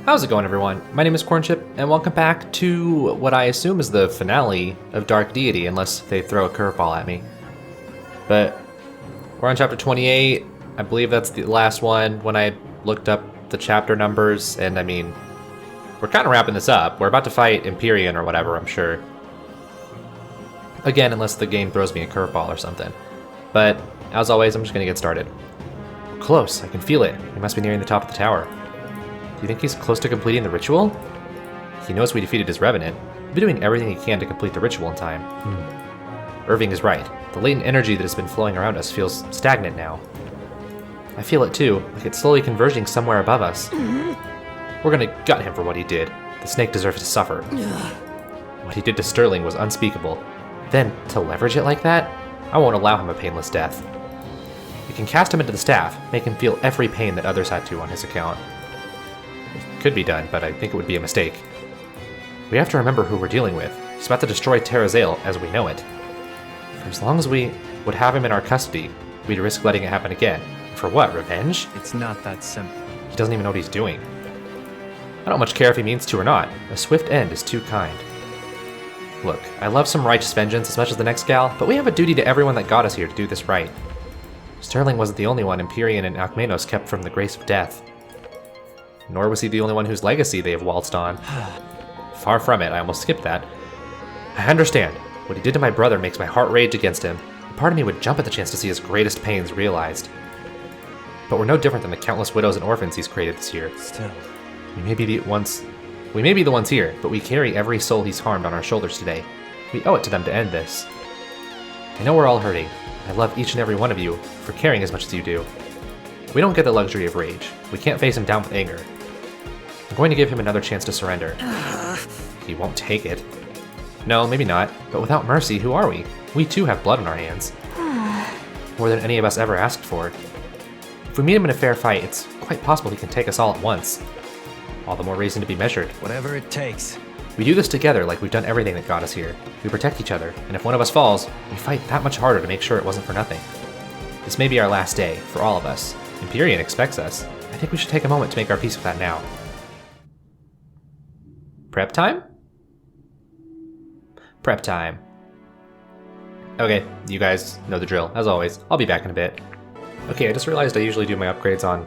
How's it going, everyone? My name is Cornchip, and welcome back to what I assume is the finale of Dark Deity, unless they throw a curveball at me. But we're on chapter 28. I believe that's the last one when I looked up the chapter numbers, and I mean, we're kind of wrapping this up. We're about to fight Empyrean or whatever, I'm sure. Again, unless the game throws me a curveball or something. But, as always, I'm just going to get started. We're close, I can feel it. We must be nearing the top of the tower. Do you think he's close to completing the ritual? He knows we defeated his Revenant. He'll be doing everything he can to complete the ritual in time. Irving is right. The latent energy that has been flowing around us feels stagnant now. I feel it too, like it's slowly converging somewhere above us. We're gonna gut him for what he did. The snake deserves to suffer. What he did to Sterling was unspeakable. Then, to leverage it like that? I won't allow him a painless death. We can cast him into the staff, make him feel every pain that others had to on his account. It could be done, but I think it would be a mistake. We have to remember who we're dealing with. He's about to destroy Terrazale as we know it. For as long as we would have him in our custody, we'd risk letting it happen again. For what, revenge? It's not that simple. He doesn't even know what he's doing. I don't much care if he means to or not. A swift end is too kind. Look, I love some righteous vengeance as much as the next gal, but we have a duty to everyone that got us here to do this right. Sterling wasn't the only one Empyrean and Alkmenos kept from the grace of death. Nor was he the only one whose legacy they have waltzed on. Far from it, I almost skipped that. I understand. What he did to my brother makes my heart rage against him. A part of me would jump at the chance to see his greatest pains realized. But we're no different than the countless widows and orphans he's created this year. Still. We may be the ones here, but we carry every soul he's harmed on our shoulders today. We owe it to them to end this. I know we're all hurting. I love each and every one of you for caring as much as you do. We don't get the luxury of rage. We can't face him down with anger. I'm going to give him another chance to surrender. He won't take it. No, maybe not. But without mercy, who are we? We too have blood on our hands. More than any of us ever asked for. If we meet him in a fair fight, it's quite possible he can take us all at once. All the more reason to be measured. Whatever it takes. We do this together like we've done everything that got us here. We protect each other, and if one of us falls, we fight that much harder to make sure it wasn't for nothing. This may be our last day, for all of us. Empyrean expects us. I think we should take a moment to make our peace with that now. Prep time? Prep time. Okay, you guys know the drill. As always, I'll be back in a bit. Okay, I just realized I usually do my upgrades on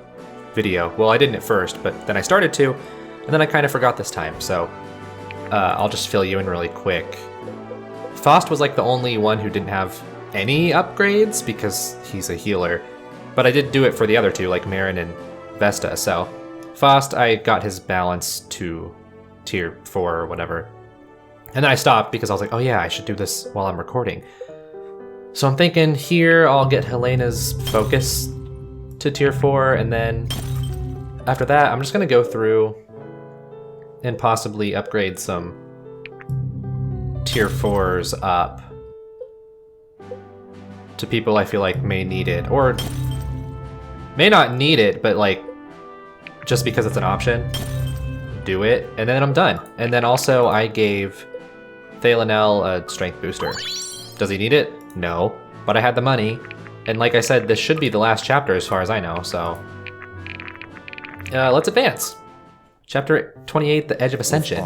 video. Well, I didn't at first, but then I started to, and then I kind of forgot this time, so I'll just fill you in really quick. Faust was like the only one who didn't have any upgrades because he's a healer. But I did do it for the other two, like Marin and Vesta, so Faust, I got his balance to tier 4 or whatever. And then I stopped because I was like, oh yeah, I should do this while I'm recording. So I'm thinking here I'll get Helena's focus to tier 4, and then after that I'm just going to go through and possibly upgrade some tier 4s up to people I feel like may need it, or may not need it, but like, just because it's an option, do it, and then I'm done. And then also I gave Thalanel a strength booster. Does he need it? No, but I had the money. And like I said, this should be the last chapter as far as I know, so let's advance. Chapter 28, The Edge of Ascension.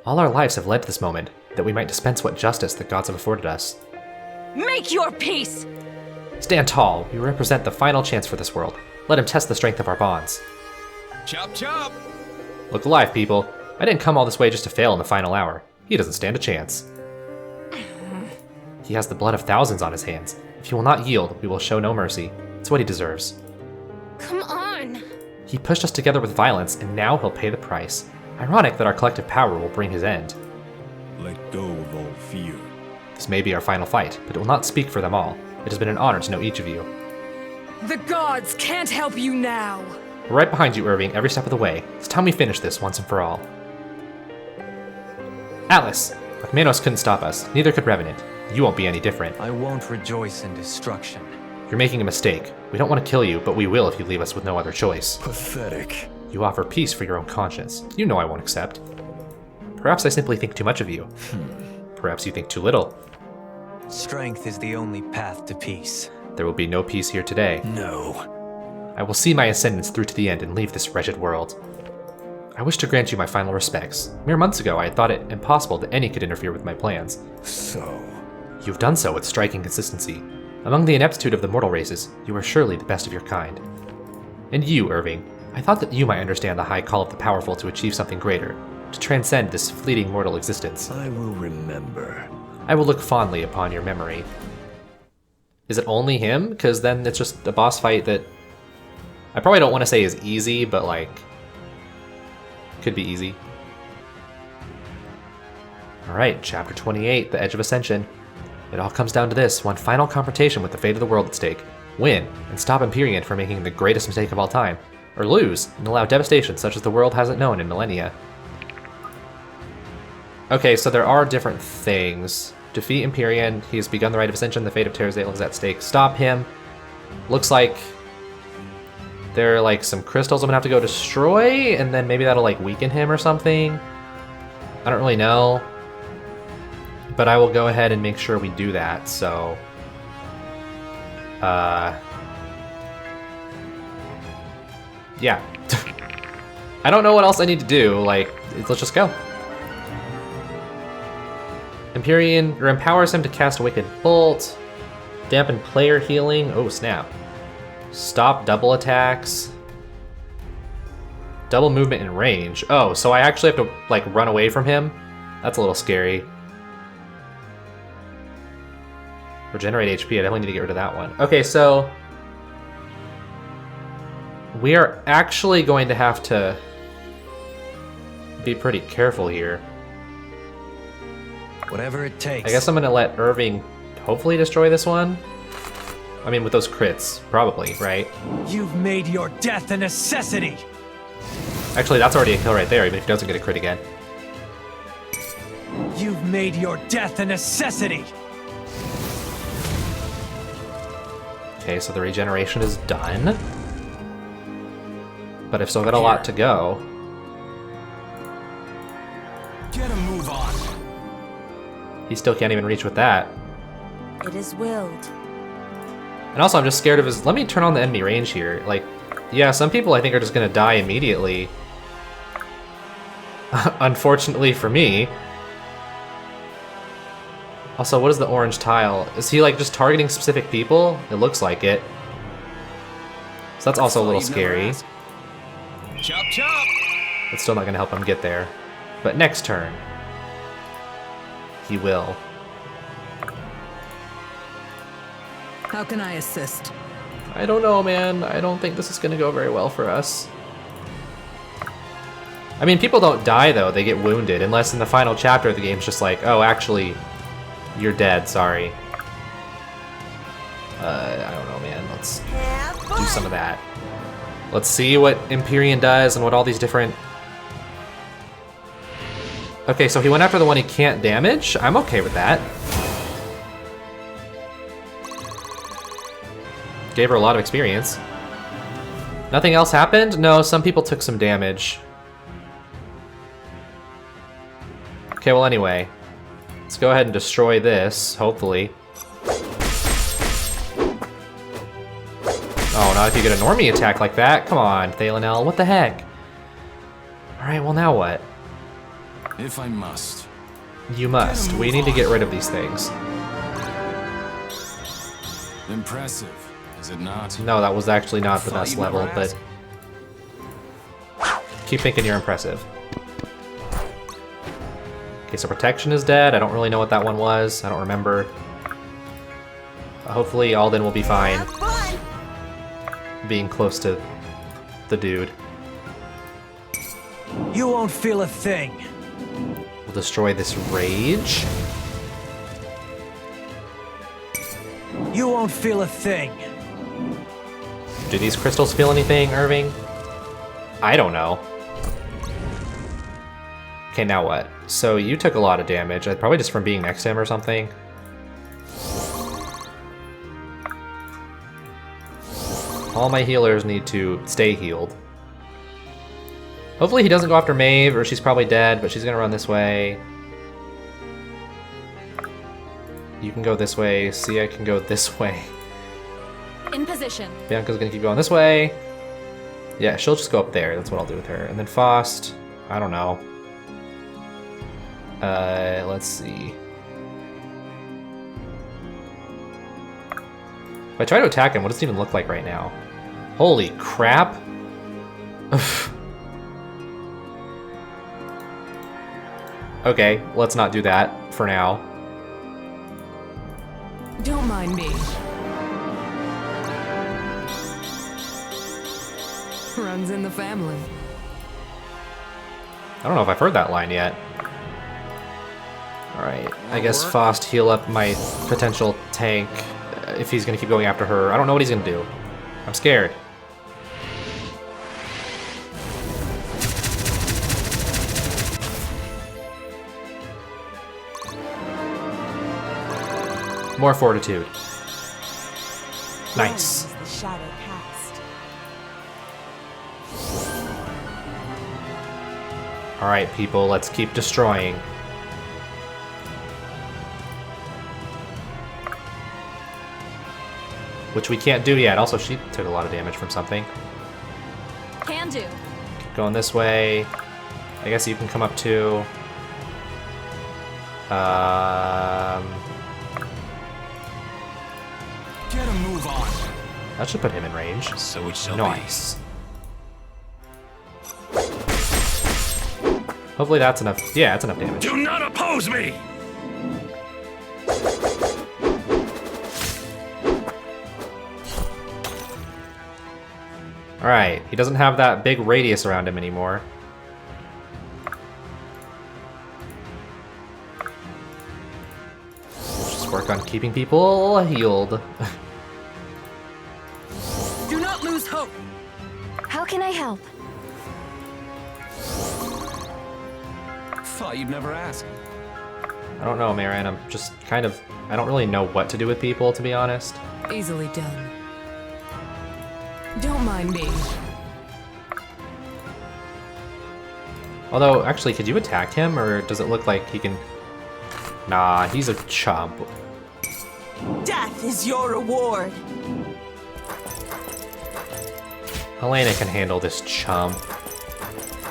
All our lives have led to this moment, that we might dispense what justice the gods have afforded us. Make your peace! Stand tall. We represent the final chance for this world. Let him test the strength of our bonds. Chop chop! Look alive, people. I didn't come all this way just to fail in the final hour. He doesn't stand a chance. He has the blood of thousands on his hands. If he will not yield, we will show no mercy. It's what he deserves. Come on! He pushed us together with violence, and now he'll pay the price. Ironic that our collective power will bring his end. Let go of all fear. This may be our final fight, but it will not speak for them all. It has been an honor to know each of you. The gods can't help you now! We're right behind you, Irving, every step of the way. It's time we finish this once and for all. Atlas! Alkmenos couldn't stop us, neither could Revenant. You won't be any different. I won't rejoice in destruction. You're making a mistake. We don't want to kill you, but we will if you leave us with no other choice. Pathetic. You offer peace for your own conscience. You know I won't accept. Perhaps I simply think too much of you. Perhaps you think too little. Strength is the only path to peace. There will be no peace here today. No. I will see my ascendance through to the end and leave this wretched world. I wish to grant you my final respects. Mere months ago, I had thought it impossible that any could interfere with my plans. So, You've done so with striking consistency. Among the ineptitude of the mortal races, you are surely the best of your kind. And you, Irving, I thought that you might understand the high call of the powerful to achieve something greater, to transcend this fleeting mortal existence. I will remember. I will look fondly upon your memory. Is it only him? Because then it's just a boss fight that I probably don't want to say is easy, but like, could be easy. Alright, chapter 28, The Edge of Ascension. It all comes down to this, one final confrontation with the fate of the world at stake. Win, and stop Empyrean from making the greatest mistake of all time. Or lose, and allow devastation such as the world hasn't known in millennia. Okay, so there are different things. Defeat Empyrean, he has begun the rite of ascension, the fate of Terrazale is at stake. Stop him. Looks like there are like some crystals I'm gonna have to go destroy, and then maybe that'll like weaken him or something. I don't really know. But I will go ahead and make sure we do that, so... yeah. I don't know what else I need to do, like, let's just go. Empyrean empowers him to cast a Wicked Bolt. Dampen player healing. Oh, snap. Stop double attacks. Double movement and range. Oh, so I actually have to, like, run away from him? That's a little scary. Regenerate HP, I definitely need to get rid of that one. Okay, so... we are actually going to have to be pretty careful here. Whatever it takes. I guess I'm gonna let Irving hopefully destroy this one. I mean, with those crits, probably, right? You've made your death a necessity. Actually, that's already a kill right there, even if he doesn't get a crit again. You've made your death a necessity. Okay, so the regeneration is done. But I've still got a lot to go. Get a move on. He still can't even reach with that. It is willed. And also, I'm just scared of his... let me turn on the enemy range here. Like, yeah, some people I think are just gonna die immediately. Unfortunately for me. Also, what is the orange tile? Is he, like, just targeting specific people? It looks like it. So that's also a little scary. Chop chop. It's still not gonna help him get there. But next turn, he will. How can I assist? I don't know, man. I don't think this is gonna go very well for us. I mean, people don't die, though. They get wounded, unless in the final chapter of the game's just like, oh, actually, you're dead, sorry. I don't know, man. Let's do some of that. Let's see what Empyrean does and what all these different... okay, so he went after the one he can't damage. I'm okay with that. Gave her a lot of experience. Nothing else happened? No, some people took some damage. Okay, well anyway. Let's go ahead and destroy this, hopefully. Oh, not if you get a normie attack like that. Come on, Thalanel, what the heck? Alright, well now what? If I must. You must. We need to get rid of these things. Impressive, is it not? No, that was actually not the best level, but... keep thinking you're impressive. Okay, so protection is dead. I don't really know what that one was. I don't remember. Hopefully Alden will be fine. Being close to the dude. You won't feel a thing. We'll destroy this rage. You won't feel a thing. Do these crystals feel anything, Irving? I don't know. Okay, now what? So you took a lot of damage, probably just from being next to him or something. All my healers need to stay healed. Hopefully he doesn't go after Maeve, or she's probably dead, but she's gonna run this way. You can go this way. Sia can go this way. In position. Bianca's gonna keep going this way. Yeah, she'll just go up there. That's what I'll do with her. And then Faust, I don't know. Let's see. If I try to attack him, what does it even look like right now? Holy crap! Okay, let's not do that for now. Don't mind me. Runs in the family. I don't know if I've heard that line yet. Alright, I guess Faust heal up my potential tank if he's gonna keep going after her. I don't know what he's gonna do. I'm scared. More fortitude. Nice. Gone is the shadow cast. Alright, people, let's keep destroying. Which we can't do yet. Also, she took a lot of damage from something. Can do. Keep going this way. I guess you can come up too. Get a move on. That should put him in range. So it shall Nice. Hopefully that's enough. Yeah, that's enough be. damage. Do not oppose me! Alright, he doesn't have that big radius around him anymore. Just work on keeping people healed. Do not lose hope. How can I help? Thought you'd never ask. I don't know, Marin. I'm just kind of... I don't really know what to do with people, to be honest. Easily done. Don't mind me. Although, actually, could you attack him, or does it look like he can... Nah, he's a chump. Death is your reward. Helena can handle this chump.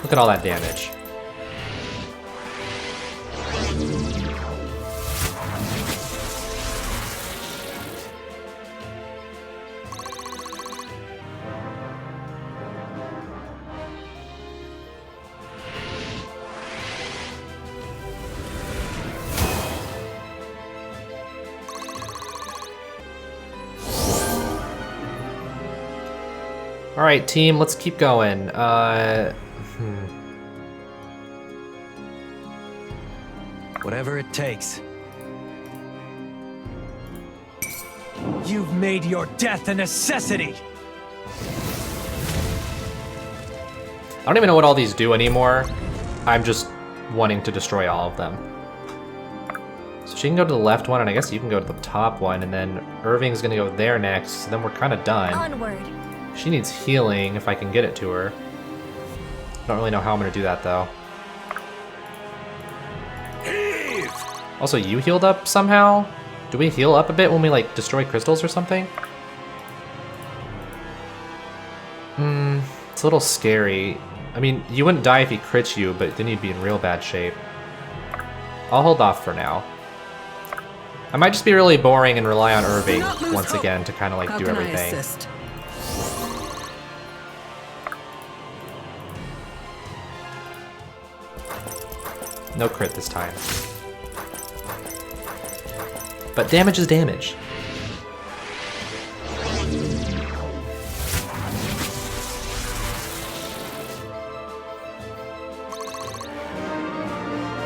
Look at all that damage. Alright, team, let's keep going. Whatever it takes. You've made your death a necessity! I don't even know what all these do anymore. I'm just wanting to destroy all of them. So she can go to the left one, and I guess you can go to the top one, and then Irving's gonna go there next, so then we're kind of done. Onward. She needs healing if I can get it to her. Don't really know how I'm gonna do that though. Heave! Also, you healed up somehow? Do we heal up a bit when we like destroy crystals or something? It's a little scary. I mean, you wouldn't die if he crits you, but then you'd be in real bad shape. I'll hold off for now. I might just be really boring and rely on Irving once again to kind of like How do can I everything. assist? No crit this time. But damage is damage.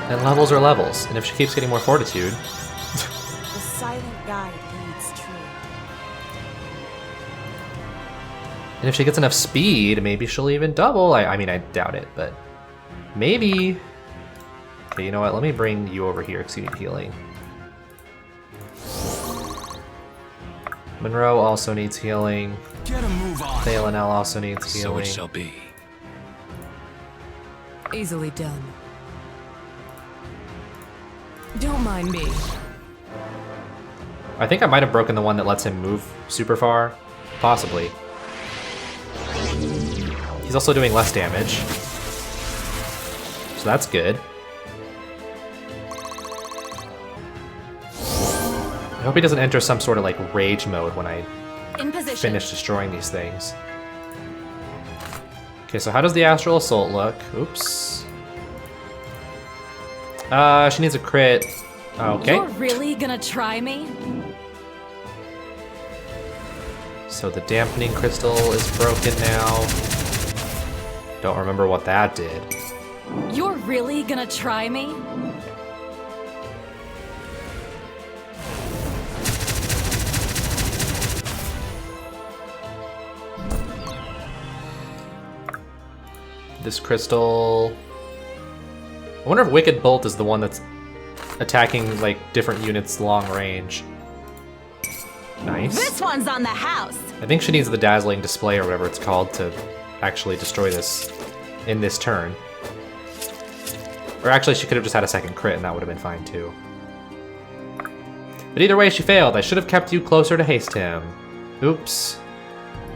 And levels are levels, and if she keeps getting more fortitude... The silent guide leads true. And if she gets enough speed, maybe she'll even double. I mean, I doubt it, but maybe. Okay, you know what? Let me bring you over here because you need healing. Monroe also needs healing. Get a move on. Thalanel also needs So healing. it shall be. Easily done. Don't mind me. I think I might have broken the one that lets him move super far. Possibly. He's also doing less damage. So that's good. I hope he doesn't enter some sort of like rage mode when I In position. finish destroying these things. Okay, so how does the Astral Assault look? Oops. She needs a crit. Okay. You're really gonna try me? So the dampening crystal is broken now. Don't remember what that did. You're really gonna try me? This crystal... I wonder if Wicked Bolt is the one that's attacking, like, different units long range. Nice. This one's on the house. I think she needs the Dazzling Display or whatever it's called to actually destroy this in this turn. Or actually, she could have just had a second crit and that would have been fine too. But either way, she failed. I should have kept you closer to haste him. Oops.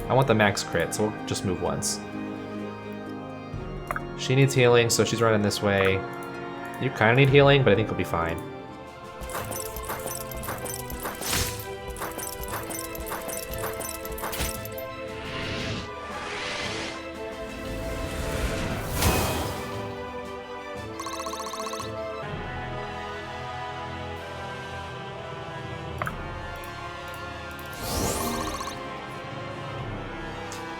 I want the max crit, so we'll just move once. She needs healing, so she's running this way. You kind of need healing, but I think you'll be fine.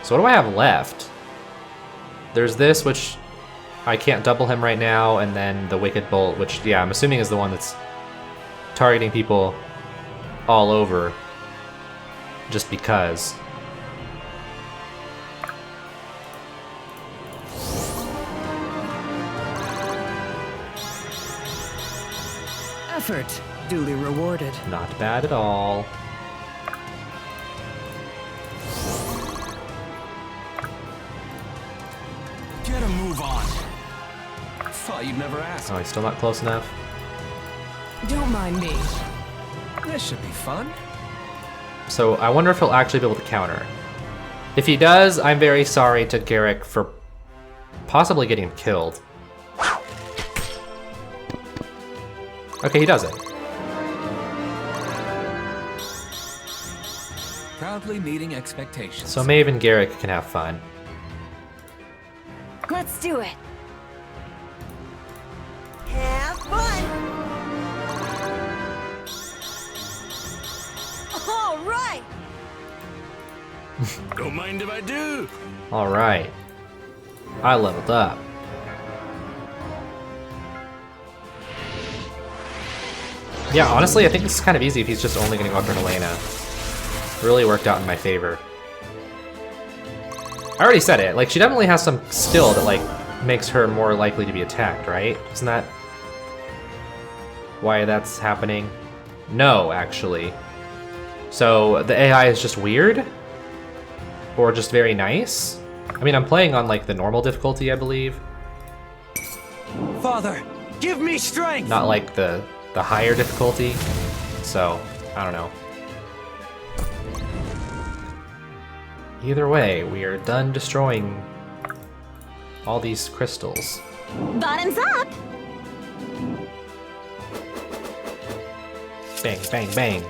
So what do I have left? There's this, which I can't double him right now, and then the Wicked Bolt, which, yeah, I'm assuming is the one that's targeting people all over, just because. Effort duly rewarded. Not bad at all. Get a move on. Thought you'd never ask. Oh, he's still not close enough. Don't mind me. This should be fun. So I wonder if he'll actually be able to counter. If he does, I'm very sorry to Garrick for possibly getting him killed. Okay, he doesn't. Proudly meeting expectations. So Maeve and Garrick can have fun. Let's do it. Have fun. All right. Don't mind if I do. Alright. I leveled up. Yeah, honestly, I think this is kind of easy if he's just only going to go after Helena. Really worked out in my favor. I already said it, like, she definitely has some skill that, like, makes her more likely to be attacked, right? Isn't that why that's happening? No, actually. So, the AI is just weird? Or just very nice? I mean, I'm playing on, like, the normal difficulty, I believe. Father, give me strength. Not like the higher difficulty. So, I don't know. Either way, we are done destroying all these crystals. Bottoms up. Bang, bang, bang.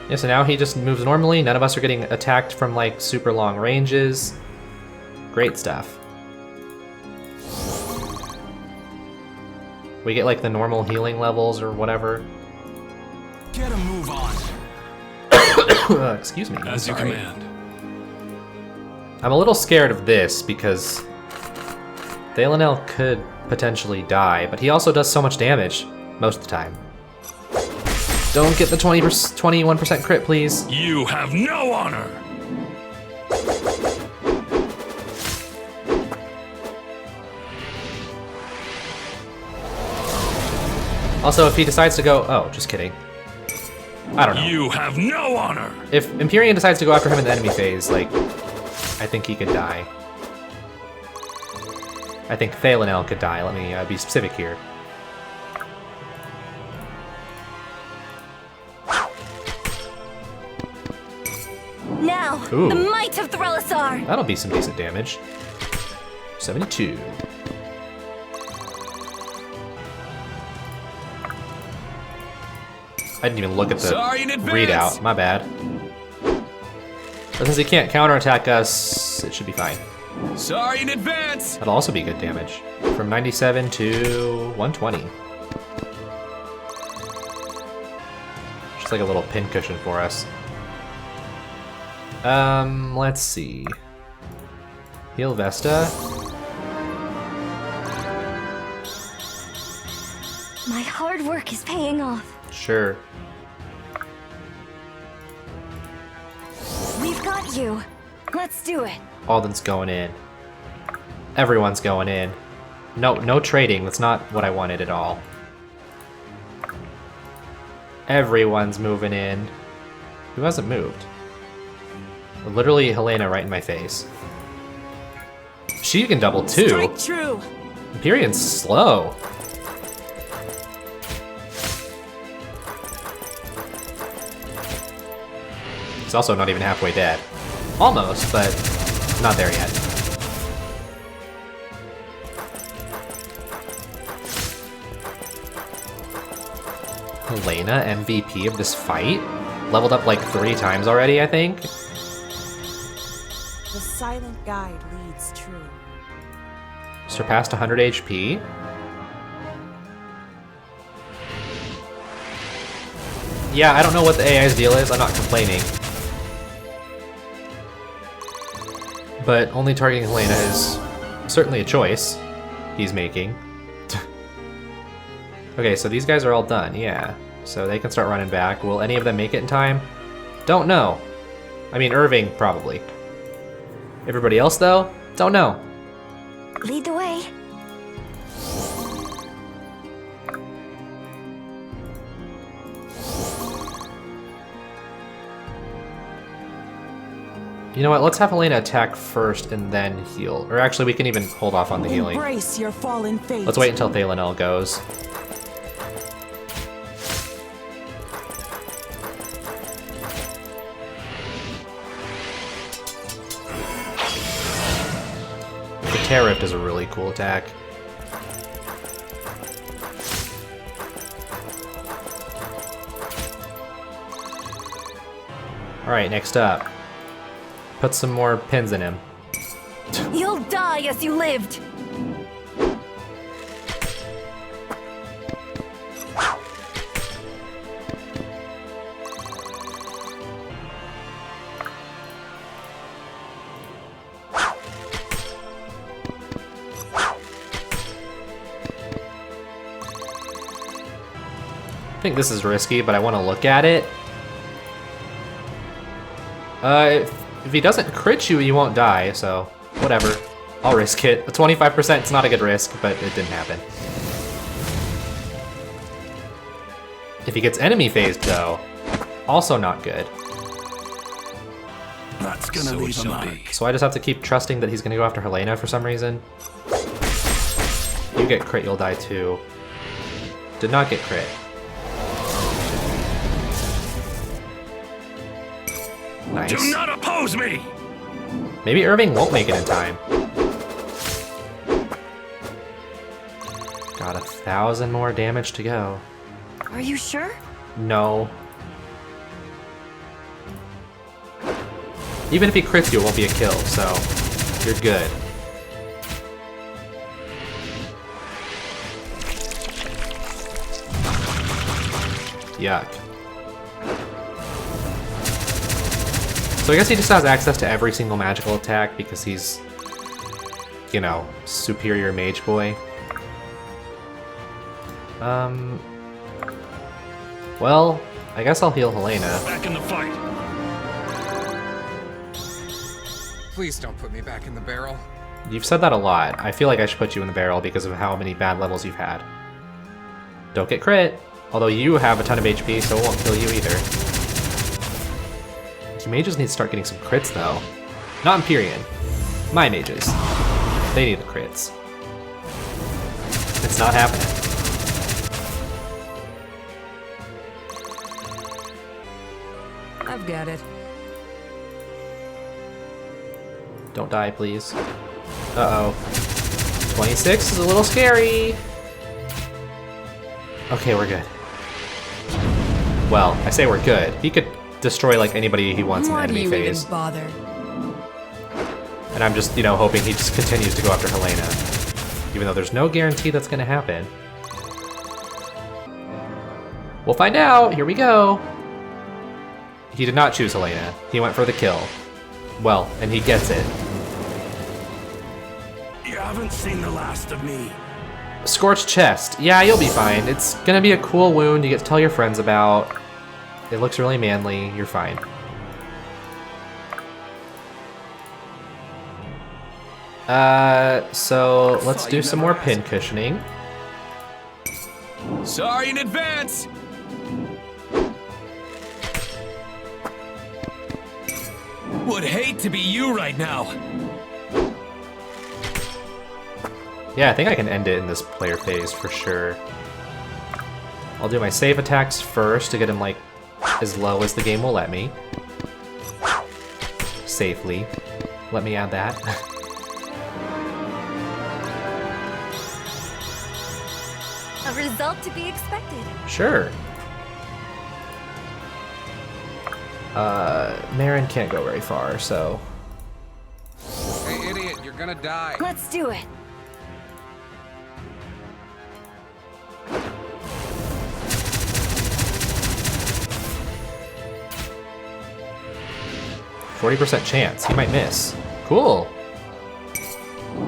Yeah, so now he just moves normally. None of us are getting attacked from, like, super long ranges. Great stuff. We get, like, the normal healing levels or whatever. Get a move on. Excuse me. I'm As you sorry. command. I'm a little scared of this because Thalanel could potentially die, but he also does so much damage most of the time. Don't get the 21% crit, please. You have no honor. Also, if he decides to go... Oh, just kidding. I don't know. You have no honor. If Empyrean decides to go after him in the enemy phase, like, I think he could die. I think Thalanel could die. Let me be specific here. Now, Ooh. The might of Threllisar! That'll be some decent damage. 72. I didn't even look at the Sorry in advance. readout. My bad. But since he can't counterattack us, it should be fine. Sorry in advance. That'll also be good damage. From 97 to 120. Just like a little pin cushion for us. Let's see. Heal Vesta. My hard work is paying off. Sure. We've got you. Let's do it. Alden's going in. Everyone's going in. No trading. That's not what I wanted at all. Everyone's moving in. Who hasn't moved? Literally Helena right in my face. She can double too. Strike true. Empyrean's slow. He's also not even halfway dead. Almost, but not there yet. Helena, MVP of this fight? Leveled up like 3 times already, I think? The silent guide leads true. Surpassed 100 HP. Yeah, I don't know what the AI's deal is, I'm not complaining. But only targeting Helena is certainly a choice he's making. Okay, so these guys are all done, yeah. So they can start running back. Will any of them make it in time? Don't know. I mean, Irving, probably. Everybody else, though? Don't know. Lead the way. You know what, let's have Helena attack first and then heal. Or actually, we can even hold off on the healing. Embrace your fallen fate. Let's wait until Thalanel goes. The Tear Rift is a really cool attack. Alright, next up. Put some more pins in him. You'll die as you lived. I think this is risky, but I want to look at it. If he doesn't crit you, you won't die, so whatever. I'll risk it. A 25%, it's not a good risk, but it didn't happen. If he gets enemy phased, though, also not good. That's gonna leave a mark. So I just have to keep trusting that he's gonna go after Helena for some reason. You get crit, you'll die too. Did not get crit. Nice. Do not oppose me! Maybe Irving won't make it in time. Got 1,000 more damage to go. Are you sure? No. Even if he crits you, it won't be a kill, so you're good. Yuck. So I guess he just has access to every single magical attack because he's, you know, superior mage boy. Well, I guess I'll heal Helena. Back in the fight. Please don't put me back in the barrel. You've said that a lot. I feel like I should put you in the barrel because of how many bad levels you've had. Don't get crit. Although you have a ton of HP, so it won't kill you either. You mages need to start getting some crits, though. Not Empyrean. My mages. They need the crits. It's not happening. I've got it. Don't die, please. Uh-oh. 26 is a little scary. Okay, we're good. Well, I say we're good. He could destroy like anybody he wants in the Why do enemy you phase. even bother? And I'm just, you know, hoping he just continues to go after Helena. Even though there's no guarantee that's gonna happen. We'll find out, here we go. He did not choose Helena. He went for the kill. Well, and he gets it. You haven't seen the last of me. Scorched chest. Yeah, you'll be fine. It's gonna be a cool wound you get to tell your friends about. It looks really manly. You're fine. So let's do some more pin cushioning. Sorry in advance! Would hate to be you right now. Yeah, I think I can end it in this player phase for sure. I'll do my save attacks first to get him like as low as the game will let me. Safely. Let me add that. A result to be expected. Sure. Marin can't go very far, so... Hey, idiot, you're gonna die. Let's do it. %40 chance. He might miss. Cool.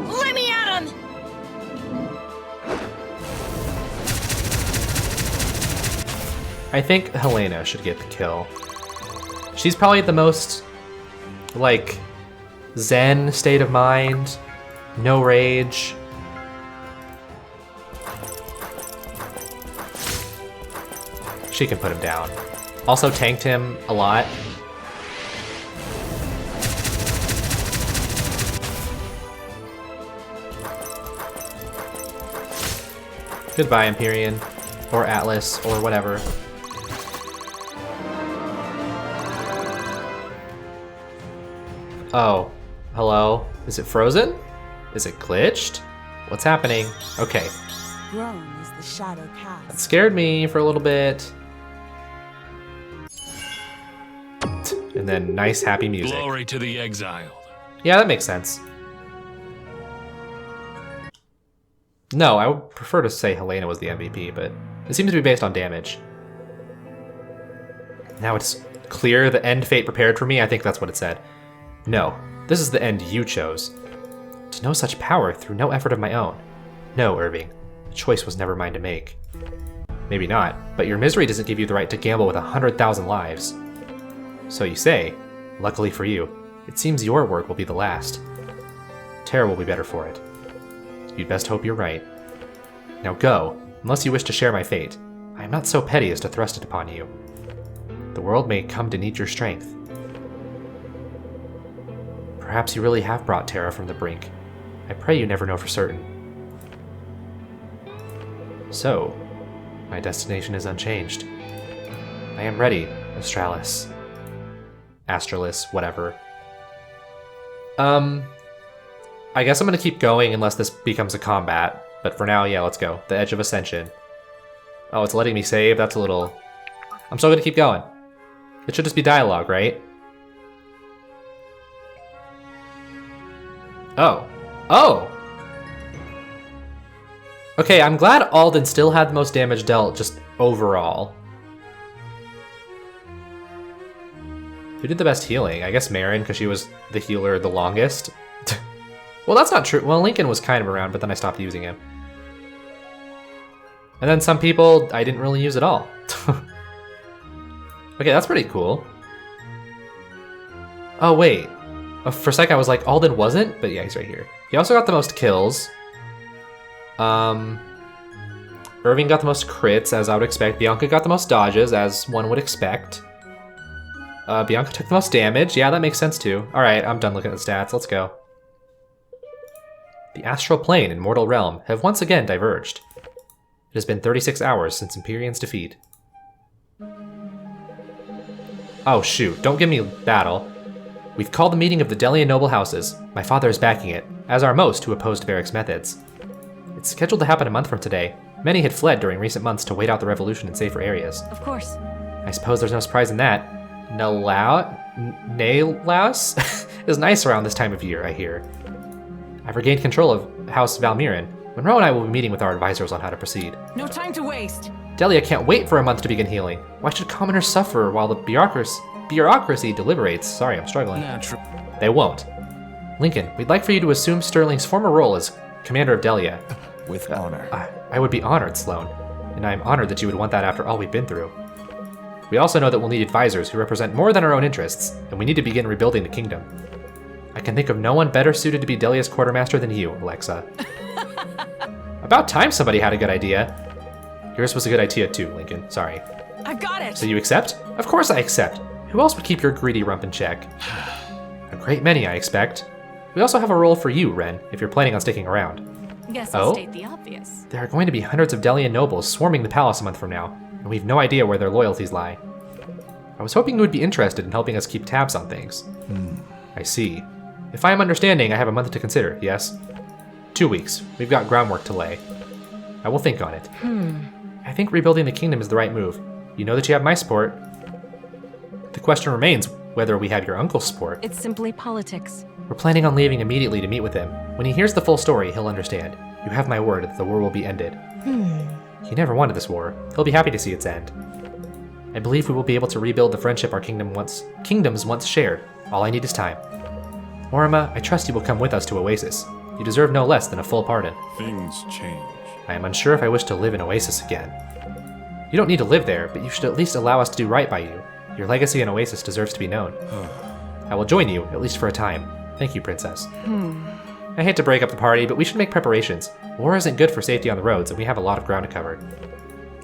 Let me at him! I think Helena should get the kill. She's probably the most, like, zen state of mind. No rage. She can put him down. Also tanked him a lot. Goodbye, Empyrean. Or Atlas, or whatever. Oh. Hello? Is it frozen? Is it glitched? What's happening? Okay. Grown is the shadow That cast. scared me for a little bit. And then nice, happy music. Glory to the exiled. Yeah, that makes sense. No, I would prefer to say Helena was the MVP, but it seems to be based on damage. Now it's clear the end fate prepared for me. I think that's what it said. No, this is the end you chose. To know such power through no effort of my own. No, Irving. The choice was never mine to make. Maybe not, but your misery doesn't give you the right to gamble with 100,000 lives. So you say. Luckily for you, it seems your work will be the last. Terra will be better for it. You'd best hope you're right. Now go, unless you wish to share my fate. I am not so petty as to thrust it upon you. The world may come to need your strength. Perhaps you really have brought Terra from the brink. I pray you never know for certain. So, my destination is unchanged. I am ready, Astralis. Astralis, whatever. I guess I'm gonna keep going unless this becomes a combat. But for now, yeah, let's go. The Edge of Ascension. Oh, it's letting me save? That's a little... I'm still gonna keep going. It should just be dialogue, right? Oh. Oh! Okay, I'm glad Alden still had the most damage dealt, just overall. Who did the best healing? I guess Marin, because she was the healer the longest. Well, that's not true. Well, Lincoln was kind of around, but then I stopped using him. And then some people I didn't really use at all. Okay, that's pretty cool. Oh, wait. For a sec I was like, Alden wasn't? But yeah, he's right here. He also got the most kills. Irving got the most crits, as I would expect. Bianca got the most dodges, as one would expect. Bianca took the most damage. Yeah, that makes sense too. Alright, I'm done looking at the stats. Let's go. The astral plane and mortal realm have once again diverged. It has been 36 hours since Empyrean's defeat. Oh shoot, don't give me battle. We've called the meeting of the Delian noble houses. My father is backing it, as are most who opposed Varric's methods. It's scheduled to happen a month from today. Many had fled during recent months to wait out the revolution in safer areas. Of course. I suppose there's no surprise in that. Nalaus is nice around this time of year, I hear. I've regained control of House Valmiran. Monroe and I will be meeting with our advisors on how to proceed. No time to waste. Delia can't wait for a month to begin healing. Why should commoners suffer while the bureaucracy deliberates? Sorry, I'm struggling. Natural. They won't. Lincoln, we'd like for you to assume Sterling's former role as commander of Delia. With honor. I would be honored, Sloane. And I'm honored that you would want that after all we've been through. We also know that we'll need advisors who represent more than our own interests, and we need to begin rebuilding the kingdom. I can think of no one better suited to be Delia's quartermaster than you, Alexa. About time somebody had a good idea. Yours was a good idea too, Lincoln. Sorry. I got it. So you accept? Of course I accept. Who else would keep your greedy rump in check? A great many, I expect. We also have a role for you, Ren, if you're planning on sticking around. Guess Oh? I'll state the obvious. There are going to be hundreds of Delian nobles swarming the palace a month from now, and we've no idea where their loyalties lie. I was hoping you would be interested in helping us keep tabs on things. I see. If I am understanding, I have a month to consider, yes? 2 weeks. We've got groundwork to lay. I will think on it. I think rebuilding the kingdom is the right move. You know that you have my support. The question remains whether we have your uncle's support. It's simply politics. We're planning on leaving immediately to meet with him. When he hears the full story, he'll understand. You have my word that the war will be ended. He never wanted this war. He'll be happy to see its end. I believe we will be able to rebuild the friendship our kingdoms once shared. All I need is time. Orima, I trust you will come with us to Oasis. You deserve no less than a full pardon. Things change. I am unsure if I wish to live in Oasis again. You don't need to live there, but you should at least allow us to do right by you. Your legacy in Oasis deserves to be known. I will join you, at least for a time. Thank you, Princess. I hate to break up the party, but we should make preparations. War isn't good for safety on the roads, and we have a lot of ground to cover.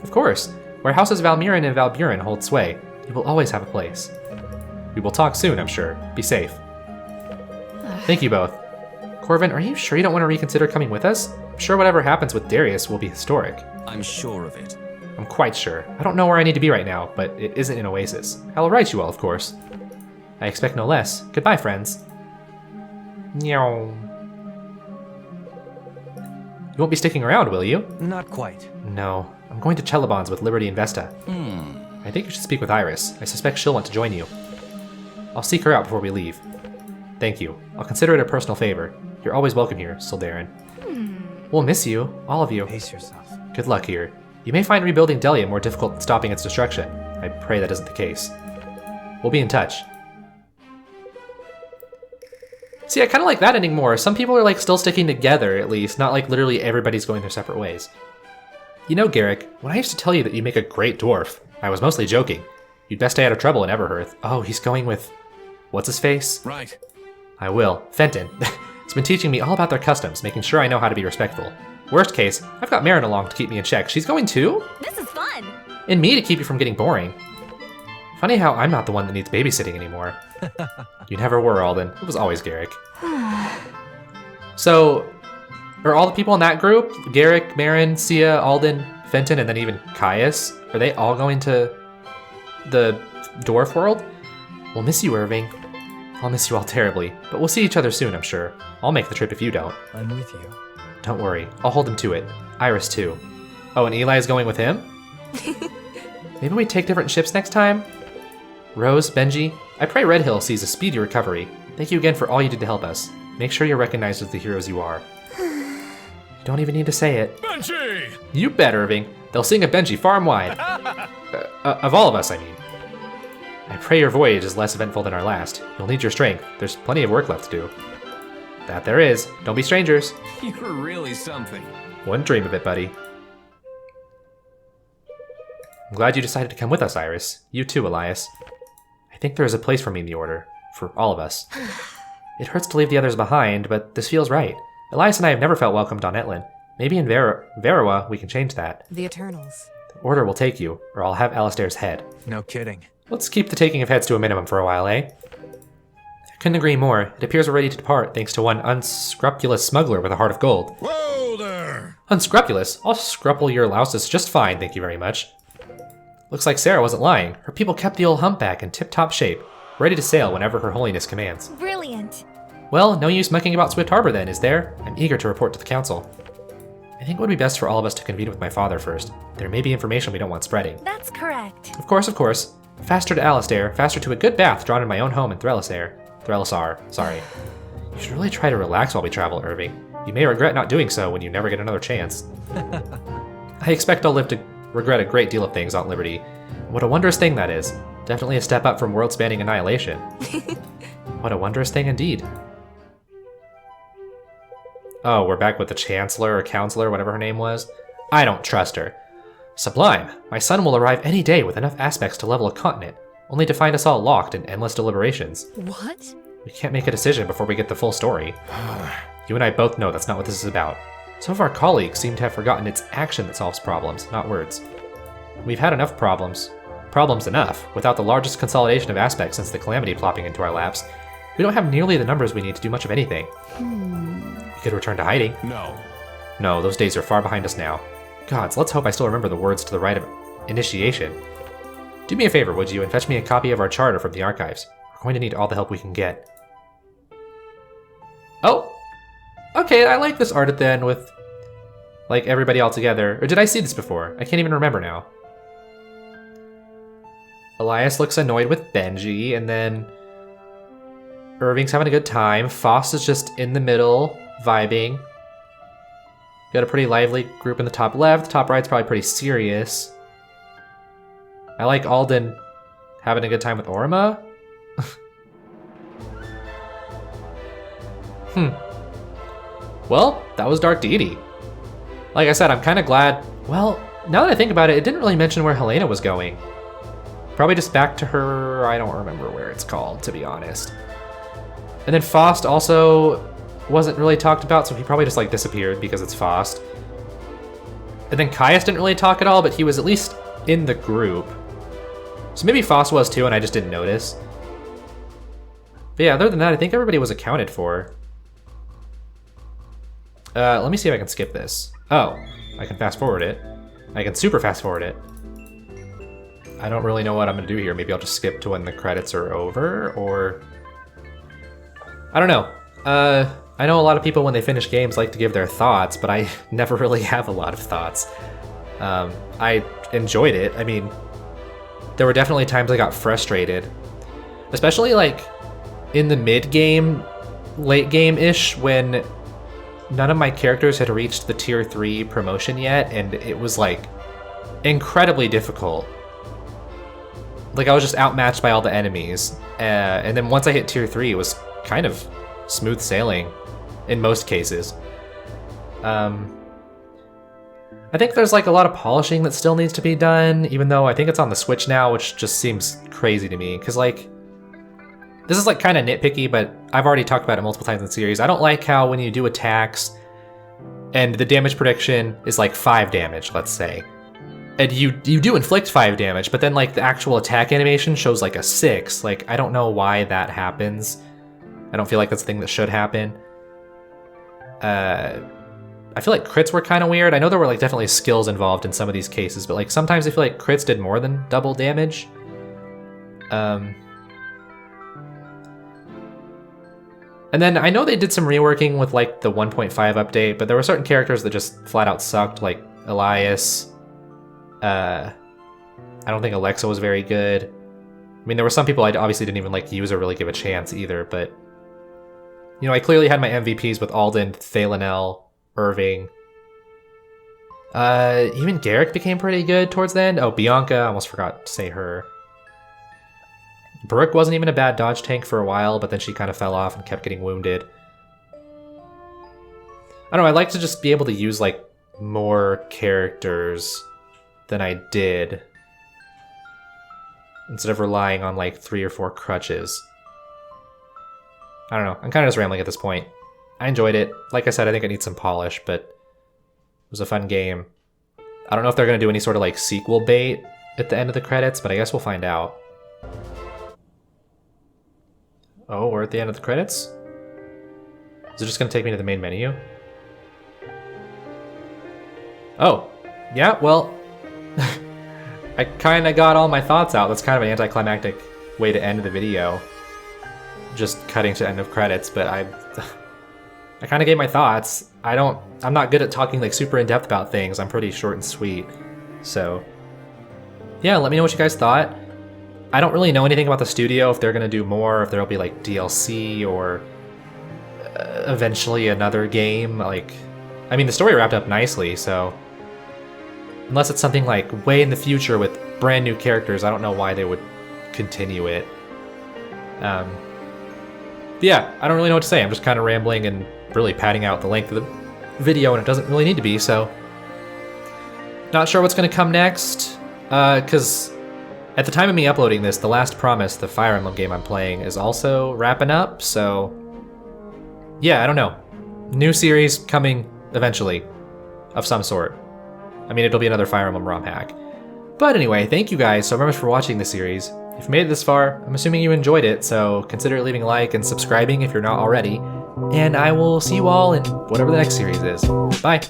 Of course, where houses Valmiran and Valburen hold sway, you will always have a place. We will talk soon, I'm sure. Be safe. Thank you both. Corvin, are you sure you don't want to reconsider coming with us? I'm sure whatever happens with Darius will be historic. I'm sure of it. I'm quite sure. I don't know where I need to be right now, but it isn't in Oasis. I will write you all, of course. I expect no less. Goodbye, friends. Meow. You won't be sticking around, will you? Not quite. No. I'm going to Chelabon's with Liberty and Vesta. I think you should speak with Iris. I suspect she'll want to join you. I'll seek her out before we leave. Thank you. I'll consider it a personal favor. You're always welcome here, Sildarin. We'll miss you, all of you. Pace yourself. Good luck here. You may find rebuilding Delia more difficult than stopping its destruction. I pray that isn't the case. We'll be in touch. See, I kind of like that ending more. Some people are like still sticking together, at least, not like literally everybody's going their separate ways. You know, Garrick, when I used to tell you that you make a great dwarf, I was mostly joking. You'd best stay out of trouble in Everhearth. Oh, he's going with... what's his face? Right. I will. Fenton. He's been teaching me all about their customs, making sure I know how to be respectful. Worst case, I've got Marin along to keep me in check. She's going too? This is fun. And me to keep you from getting boring. Funny how I'm not the one that needs babysitting anymore. You never were, Alden. It was always Garrick. So, are all the people in that group, Garrick, Marin, Sia, Alden, Fenton, and then even Caius, are they all going to the dwarf world? We'll miss you, Irving. I'll miss you all terribly, but we'll see each other soon, I'm sure. I'll make the trip if you don't. I'm with you. Don't worry, I'll hold him to it. Iris too. Oh, and Eli is going with him? Maybe we take different ships next time? Rose, Benji, I pray Red Hill sees a speedy recovery. Thank you again for all you did to help us. Make sure you're recognized as the heroes you are. You don't even need to say it. Benji! You bet, Irving. They'll sing a Benji far and wide. Of all of us, I mean. I pray your voyage is less eventful than our last. You'll need your strength. There's plenty of work left to do. That there is. Don't be strangers. You're really something. Wouldn't dream of it, buddy. I'm glad you decided to come with us, Iris. You too, Elias. I think there is a place for me in the Order. For all of us. It hurts to leave the others behind, but this feels right. Elias and I have never felt welcomed on Etlin. Maybe in Verawa we can change that. The Eternals. The Order will take you, or I'll have Alistair's head. No kidding. Let's keep the taking of heads to a minimum for a while, eh? I couldn't agree more. It appears we're ready to depart thanks to one unscrupulous smuggler with a heart of gold. Whoa there! Unscrupulous? I'll scruple your louses just fine, thank you very much. Looks like Sarah wasn't lying. Her people kept the old humpback in tip-top shape. ready to sail whenever Her Holiness commands. Brilliant. Well, no use mucking about Swift Harbor then, is there? I'm eager to report to the council. I think it would be best for all of us to convene with my father first. There may be information we don't want spreading. That's correct. Of course, of course. Faster to Alistair, faster to a good bath drawn in my own home in Threlisar, sorry. You should really try to relax while we travel, Irving. You may regret not doing so when you never get another chance. I expect I'll live to regret a great deal of things, Aunt Liberty. What a wondrous thing that is. Definitely a step up from world-spanning annihilation. What a wondrous thing indeed. Oh, we're back with the Chancellor or Counselor, whatever her name was. I don't trust her. Sublime. My son will arrive any day with enough aspects to level a continent, only to find us all locked in endless deliberations. What? We can't make a decision before we get the full story. You and I both know that's not what this is about. Some of our colleagues seem to have forgotten it's action that solves problems, not words. We've had enough problems. Problems enough, without the largest consolidation of aspects since the Calamity plopping into our laps. We don't have nearly the numbers we need to do much of anything. We could return to hiding. No. No, those days are far behind us now. Gods, let's hope I still remember the words to the rite of initiation. Do me a favor, would you, and fetch me a copy of our charter from the archives. We're going to need all the help we can get. Oh! Okay, I like this art at the end with, like, everybody all together. Or did I see this before? I can't even remember now. Elias looks annoyed with Benji, and then Irving's having a good time. Faust is just in the middle, vibing. Got a pretty lively group in the top left. The top right's probably pretty serious. I like Alden having a good time with Orma. Well, that was Dark Deity. Like I said, I'm kind of glad. Well, now that I think about it, it didn't really mention where Helena was going. Probably just back to her. I don't remember where it's called, to be honest. And then Faust also wasn't really talked about, so he probably just like disappeared because it's Faust. And then Caius didn't really talk at all, but he was at least in the group. So maybe Faust was too, and I just didn't notice. But yeah, other than that, I think everybody was accounted for. Let me see if I can skip this. Oh, I can fast forward it. I can super fast forward it. I don't really know what I'm gonna do here. Maybe I'll just skip to when the credits are over, or... I don't know. I know a lot of people when they finish games like to give their thoughts, but I never really have a lot of thoughts. I enjoyed it. I mean, there were definitely times I got frustrated. Especially like in the mid-game, late game-ish, when none of my characters had reached the tier 3 promotion yet, and it was like incredibly difficult. Like I was just outmatched by all the enemies. And then once I hit tier 3, it was kind of smooth sailing in most cases. I think there's like a lot of polishing that still needs to be done, even though I think it's on the Switch now, which just seems crazy to me. Because like, this is like kind of nitpicky, but I've already talked about it multiple times in the series. I don't like how when you do attacks and the damage prediction is like 5 damage, let's say. And you do inflict 5 damage, but then like the actual attack animation shows like a 6. Like, I don't know why that happens. I don't feel like that's a thing that should happen. I feel like crits were kind of weird. I know there were like definitely skills involved in some of these cases, but like sometimes I feel like crits did more than double damage. And then I know they did some reworking with like the 1.5 update, but there were certain characters that just flat out sucked, like Elias. I don't think Alexa was very good. I mean, there were some people I obviously didn't even like use or really give a chance either, but you know, I clearly had my MVPs with Alden, Thalanel, Irving. Even Garrick became pretty good towards the end. Oh, Bianca, I almost forgot to say her. Brooke wasn't even a bad dodge tank for a while, but then she kind of fell off and kept getting wounded. I don't know, I'd like to just be able to use like more characters than I did, instead of relying on like 3 or 4 crutches. I don't know, I'm kind of just rambling at this point. I enjoyed it. Like I said, I think it needs some polish, but it was a fun game. I don't know if they're going to do any sort of like sequel bait at the end of the credits, but I guess we'll find out. Oh, we're at the end of the credits? Is it just going to take me to the main menu? Oh, yeah, well, I kind of got all my thoughts out. That's kind of an anticlimactic way to end the video. Just cutting to end of credits, but I kind of gave my thoughts. I'm not good at talking like super in depth about things. I'm pretty short and sweet. So yeah, let me know what you guys thought. I don't really know anything about the studio, if they're gonna do more, if there'll be like DLC or eventually another game. Like, I mean, the story wrapped up nicely, so unless it's something like way in the future with brand new characters, I don't know why they would continue it. Yeah, I don't really know what to say. I'm just kind of rambling and really padding out the length of the video, and it doesn't really need to be, so. Not sure what's going to come next, because at the time of me uploading this, The Last Promise, the Fire Emblem game I'm playing, is also wrapping up, so yeah, I don't know. New series coming eventually, of some sort. I mean, it'll be another Fire Emblem ROM hack. But anyway, thank you guys so very much for watching the series. If you made it this far, I'm assuming you enjoyed it, so consider leaving a like and subscribing if you're not already. And I will see you all in whatever the next series is. Bye!